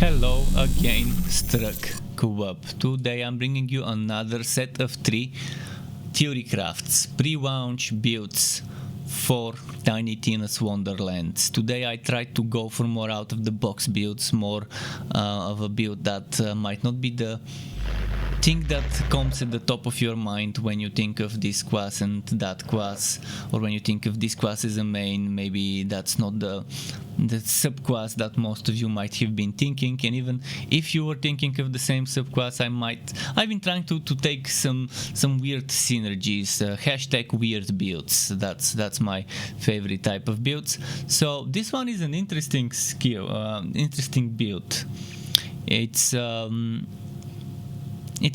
Hello again, Struck Co-op. Today I'm bringing you another set of 3 theory crafts, pre-launch builds for Tiny Tina's Wonderlands. Today I tried to go for more out of the box builds, more of a build that might not be the thing that comes at the top of your mind when you think of this class and that class, or when you think of this class as a main. Maybe that's not the subclass that most of you might have been thinking, and even if you were thinking of the same subclass, I've been trying to take some weird synergies, hashtag weird builds. That's my favorite type of builds. So this one is an interesting interesting build. It's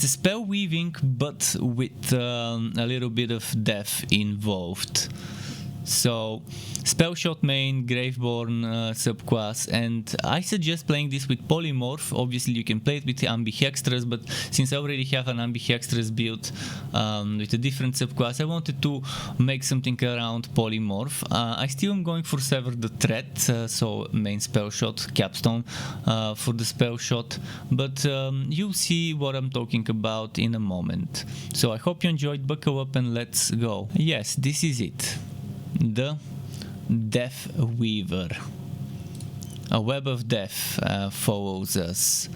a spell weaving, but with a little bit of depth involved. So, Spellshot main, Graveborn subclass, and I suggest playing this with Polymorph. Obviously you can play it with Ambihextras, but since I already have an Ambihextras build with a different subclass, I wanted to make something around Polymorph. I still am going for Sever the Threat, so main Spellshot, Capstone for the Spellshot, but you'll see what I'm talking about in a moment. So I hope you enjoyed, buckle up and let's go. Yes, this is it. The Deathweaver. A web of death follows us,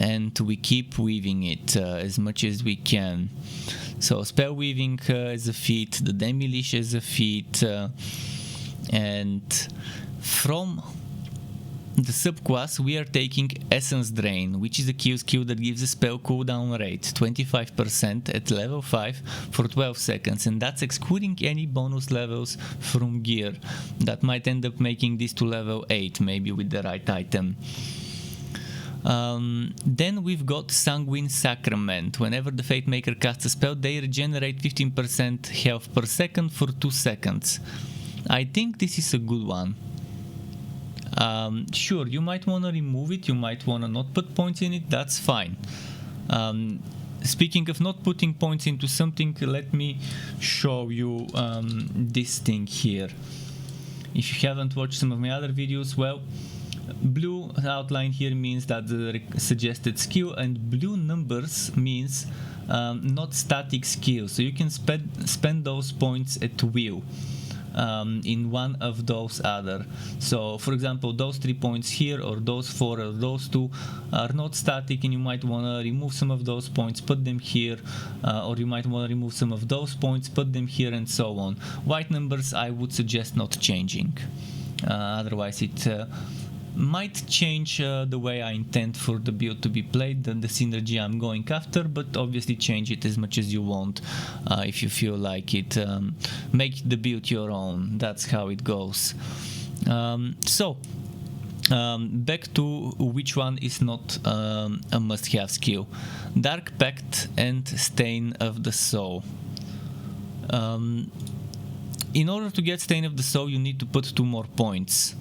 and we keep weaving it as much as we can. So spell weaving is a feat, the demi-lich is a feat, and from the subclass we are taking Essence Drain, which is a skill that gives a spell cooldown rate 25% at level 5 for 12 seconds, and that's excluding any bonus levels from gear. That might end up making this to level 8, maybe with the right item. Then we've got Sanguine Sacrament. Whenever the Fate Maker casts a spell, they regenerate 15% health per second for 2 seconds. I think this is a good one. Sure, you might want to remove it, you might want to not put points in it, that's fine. Speaking of not putting points into something, let me show you this thing here. If you haven't watched some of my other videos, well, blue outline here means that the suggested skill, and blue numbers means not static skill, so you can spend those points at will. In one of those other. So for example, those 3 points here, or those 4, or those 2 are not static, and you might want to remove some of those points, put them here, or you might want to remove some of those points, put them here, and so on. White numbers I would suggest not changing, otherwise it might change the way I intend for the build to be played, the synergy I'm going after, but obviously change it as much as you want if you feel like it. Make the build your own, that's how it goes. Back to which one is not a must-have skill. Dark Pact and Stain of the Soul. In order to get Stain of the Soul, you need to put 2 more points.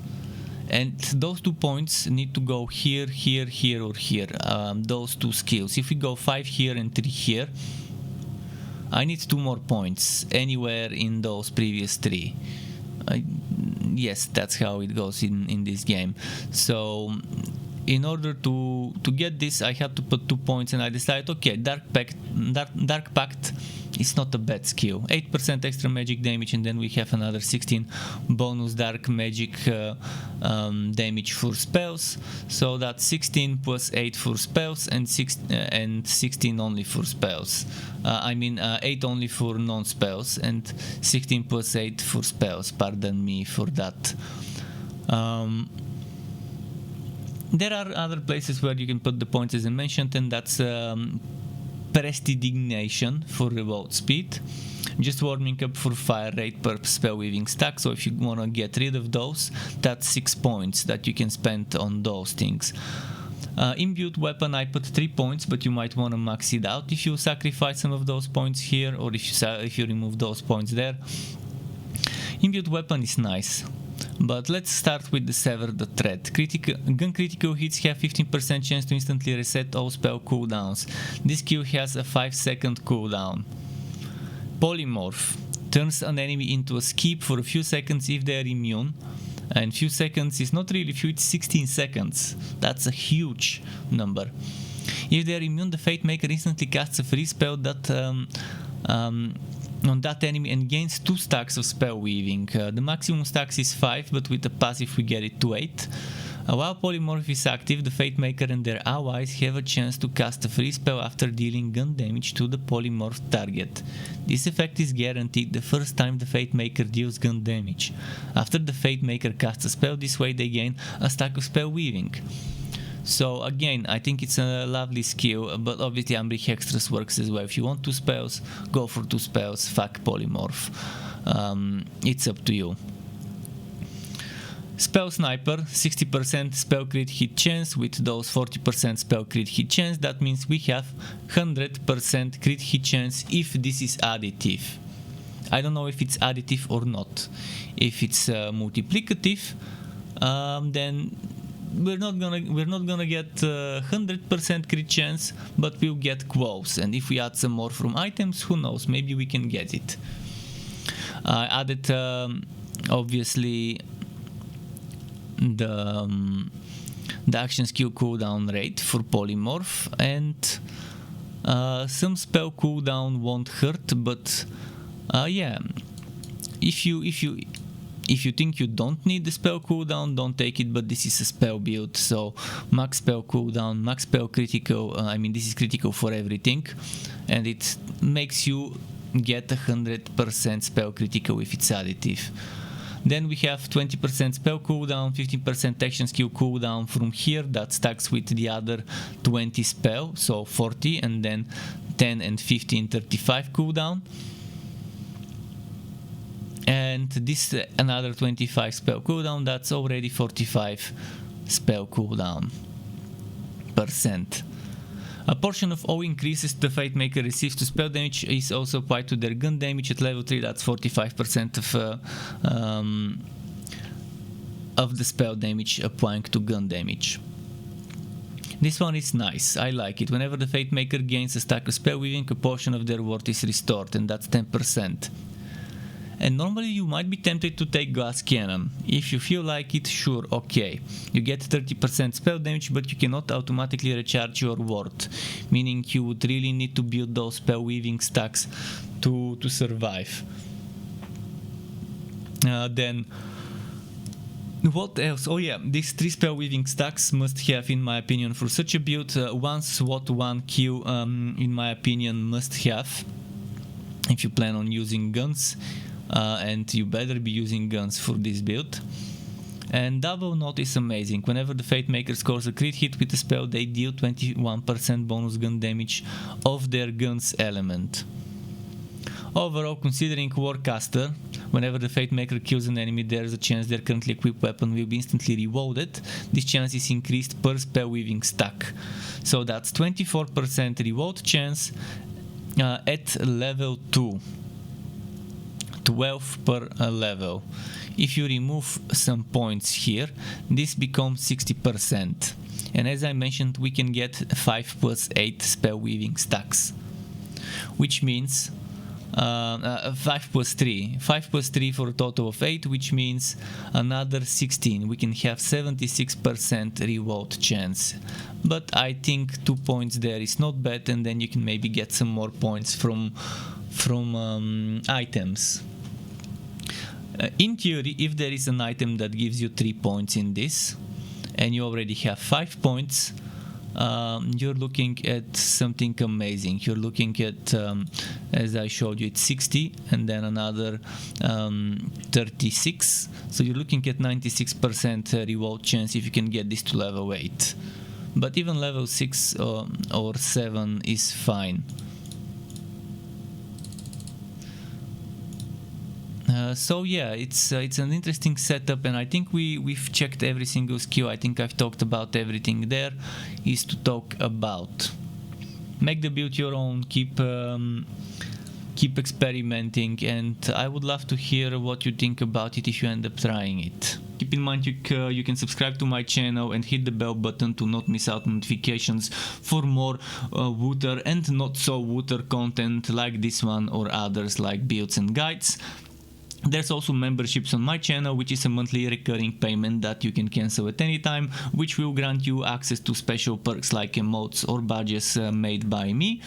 And those 2 points need to go here, here, here, or here, those 2 skills. If we go 5 here and 3 here, I need 2 more points anywhere in those previous 3. Yes, that's how it goes in this game. So in order to get this, I had to put 2 points, and I decided, okay, Dark Pact is not a bad skill. 8% extra magic damage, and then we have another 16 bonus dark magic damage for spells. So that's 16 plus 8 for spells, and 16 only for spells. 8 only for non-spells, and 16 plus 8 for spells. Pardon me for that. There are other places where you can put the points, as I mentioned, and that's Prestidignation for reload speed, just warming up for fire rate per spell weaving stack. So if you want to get rid of those, that's 6 points that you can spend on those things. Imbued weapon, I put 3 points, but you might want to max it out if you sacrifice some of those points here, or if you remove those points there. Imbued weapon is nice. But let's start with the Sever the Threat. Gun critical hits have 15% chance to instantly reset all spell cooldowns. This skill has a 5-second cooldown. Polymorph turns an enemy into a skip for a few seconds if they are immune. And few seconds is not really few, it's 16 seconds. That's a huge number. If they are immune, the Fate Maker instantly casts a free spell that on that enemy and gains 2 stacks of spell weaving. The maximum stacks is 5, but with the passive we get it to 8. While Polymorph is active, the Fate Maker and their allies have a chance to cast a free spell after dealing gun damage to the polymorph target. This effect is guaranteed the first time the Fate Maker deals gun damage. After the Fate Maker casts a spell this way, they gain a stack of spell weaving. So again, I think it's a lovely skill, but obviously Umbrik Hextras works as well. If you want 2 spells, go for 2 spells, fuck Polymorph. It's up to you. Spell Sniper, 60% spell crit hit chance with those 40% spell crit hit chance. That means we have 100% crit hit chance if this is additive. I don't know if it's additive or not. If it's multiplicative, then we're not gonna get 100% crit chance, but we'll get close. And if we add some more from items, who knows? Maybe we can get it. I added obviously the action skill cooldown rate for Polymorph, and some spell cooldown won't hurt, but yeah, if you think you don't need the spell cooldown, don't take it, but this is a spell build, so max spell cooldown, max spell critical, I mean this is critical for everything, and it makes you get 100% spell critical if it's additive. Then we have 20% spell cooldown, 15% action skill cooldown from here, that stacks with the other 20 spell, so 40, and then 10 and 15, 35 cooldown. And this another 25 spell cooldown, that's already 45 spell cooldown %. A portion of all increases the Fate Maker receives to spell damage is also applied to their gun damage at level 3, that's 45% of the spell damage applying to gun damage. This one is nice, I like it. Whenever the Fate Maker gains a stack of spell weaving, a portion of their worth is restored, and that's 10%. And normally you might be tempted to take Glass Cannon. If you feel like it, sure, okay. You get 30% spell damage, but you cannot automatically recharge your ward, meaning you would really need to build those spell weaving stacks to survive. Then what else? Oh yeah, these 3 spell weaving stacks must have, in my opinion, for such a build, 1 SWAT, 1 kill, in my opinion, must have, if you plan on using guns. And you better be using guns for this build. And double knot is amazing. Whenever the Fate Maker scores a crit hit with a spell, they deal 21% bonus gun damage of their gun's element. Overall, considering Warcaster, whenever the Fate Maker kills an enemy, there's a chance their currently equipped weapon will be instantly reloaded. This chance is increased per spell weaving stack. So that's 24% reload chance at level 2. 12 per level. If you remove some points here, this becomes 60%. And as I mentioned, we can get 5 plus 8 spell weaving stacks, which means 5 plus 3. 5 plus 3 for a total of 8, which means another 16. We can have 76% reload chance. But I think 2 points there is not bad, and then you can maybe get some more points from items. In theory, if there is an item that gives you 3 points in this, and you already have 5 points, you're looking at something amazing. You're looking at, as I showed you, it's 60, and then another 36. So you're looking at 96% reward chance if you can get this to level 8. But even level 6 or 7 is fine. So yeah, it's an interesting setup, and I think we've checked every single skill. I think I've talked about everything there is to talk about. Make the build your own, keep experimenting, and I would love to hear what you think about it if you end up trying it. Keep in mind you can subscribe to my channel and hit the bell button to not miss out notifications for more Wooter and not so Wooter content like this one or others like builds and guides. There's also memberships on my channel, which is a monthly recurring payment that you can cancel at any time, which will grant you access to special perks like emotes or badges made by me,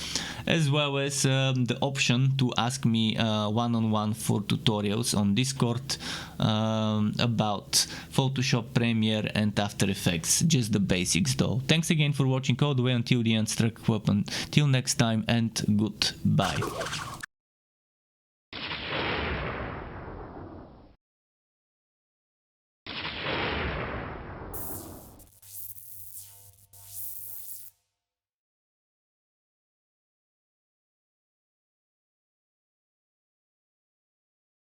as well as the option to ask me one-on-one for tutorials on Discord about Photoshop, Premiere and After Effects, just the basics though. Thanks again for watching all the way until the end, Struck Weapon. Till next time and goodbye.